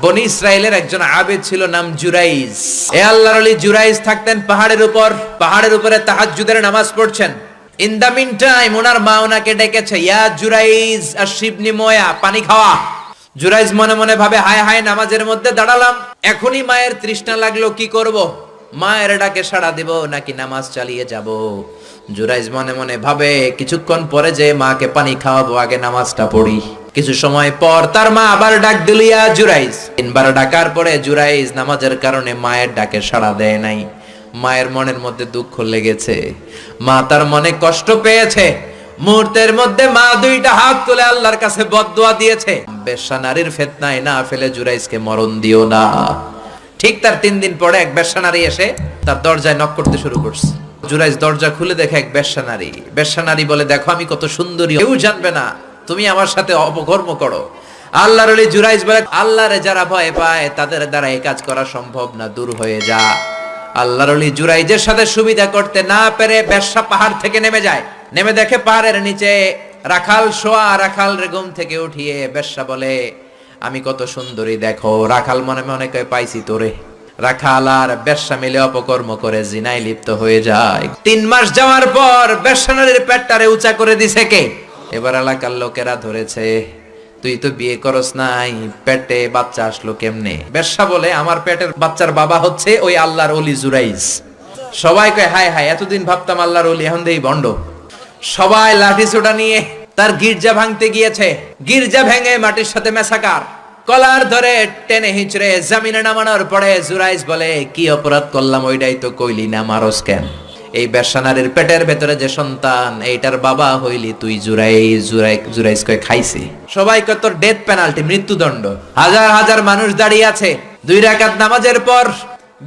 বনি ইসরায়েলের একজন আবেদ ছিল, নাম জুরাইজ। এ আল্লাহর ওলি জুরাইজ থাকতেন পাহাড়ের উপরে তাহাজ্জুদের নামাজ পড়ছেন। ইন দা মিন টাইম ওনার মা ওনাকে ডেকেছে, ইয়া জুরাইজ আশরিবনি ময়া, পানি খাওয়া। জুরাইজ মনে মনে ভাবে, হায় হায়, নামাজের মধ্যে দাঁড়ালাম, এখনই মায়ের তৃষ্ণা লাগলো, কি করব? মায়ের ডাকে সাড়া দিব নাকি নামাজ চালিয়ে যাব? জুরাইজ মনে মনে ভাবে, কিছুক্ষণ পরে যে মাকে পানি খাওয়াবো, আগে নামাজটা পড়ি। কিছু সময় পর তার মা আবার ডাক দিল, ইয়া জুরাইজ। 3 বার ডাকার পরে জুরাইজ নামাজের কারণে মায়ের ডাকে সাড়া দেয় নাই। মায়ের মনের মধ্যে দুঃখ লেগেছে, মা তার মনে কষ্ট পেয়েছে। মুহূর্তের মধ্যে মা 2টা হাত তুলে আল্লাহর কাছে বদদুয়া দিয়েছে, বেশ্যা নারীর ফিতনায় না ফেলে জুরাইজকে মরণ দিও না। ঠিক তার 3 দিন পরে এক বেশ্যা নারী এসে তার দরজায় নক করতে শুরু করছে। জুরাইজ দরজা খুলে দেখে এক বেশ্যা নারী। বেশ্যা নারী বলে, দেখো আমি কত সুন্দরী, কেউ জানবে না, তুমি আমার সাথে অপকর্ম করো। আল্লাহর ওলি জুরাইজ বলে, আল্লাহরে যারা ভয় পায় তাদের দ্বারা এই কাজ করা সম্ভব না, দূর হয়ে যা। আল্লাহর ওলি জুরাইজের সাথে সুবিধা করতে না পেরে বেশ্যা পাহাড় থেকে নেমে যায়। নেমে দেখে পাহাড়ের নিচে রাখাল শোয়া। রাখাল ঘুম থেকে উঠিয়ে বেশ্যা বলে, আমি কত সুন্দরী দেখো। রাখাল মনে মনে কয়, পাইছি তোরে। রাখাল আর বেশ্যা মিলে অপকর্ম করে জিনায় লিপ্ত হয়ে যায়। 3 মাস যাওয়ার পর বেশ্যা নারীর পেটটারে উঁচা করে দিছে কে? এবার এলাকার লোকেরা ধরেছে, তুই তো বিয়ে করস নাই, পেটে বাচ্চা আসলো কেমনে? বেশ্যা বলে, আমার পেটের বাচ্চার বাবা হচ্ছে ওই আল্লাহর ওলি জুরাইজ। সবাই কয়, হায় হায়, এতদিন ভাবতাম আল্লাহর ওলি, এখন দেই ভণ্ড। সবাই লাঠি সোটা নিয়ে তার গির্জা ভাঙতে গিয়েছে। গির্জা ভেঙে মাটির সাথে মেসাকার। কলার ধরে টেনে হিচড়ে জমিনে নামানোর পরে জুরাইজ বলে, কি অপরাধ করলাম ওইটাই তো কইলি না, মারস কেন? এই বেশ্যা নারীর পেটের ভেতরে যে সন্তান, এইটার বাবা হইলি তুই জুরাইজ। জুরাইজ কয়, খাইছি। সবাই কয়, তোর ডেথ পেনাল্টি, মৃত্যুদণ্ড। হাজার হাজার মানুষ দাঁড়িয়ে আছে। 2 রাকাত নামাজের পর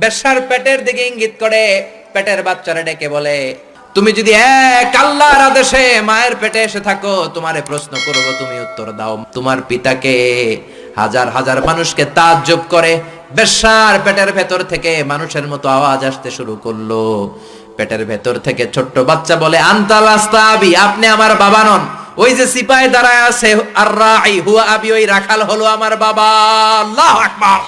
বেশ্যার পেটের দিকে ইঙ্গিত করে পেটের বাচ্চারা ডেকে বলে, তুমি যদি এক আল্লাহর আদেশে মায়ের পেটে এসে থাকো, তোমারে প্রশ্ন করব, তুমি উত্তর দাও। তোমার পিতাকে? হাজার হাজার মানুষকে তাজ্জব করে বেশ্যার পেটের ভেতর থেকে মানুষের মতো আওয়াজ আসতে শুরু করলো। পেটের ভেতর থেকে ছোট্ট বাচ্চা বলে, আনতাল আস্তাবি, আপনি আমার বাবা নন। ওই যে সিপাহি দাঁড়ায় আছে, আর রাই হুয়া আবি, ওই রাখাল হলো আমার বাবা। আল্লাহু আকবার।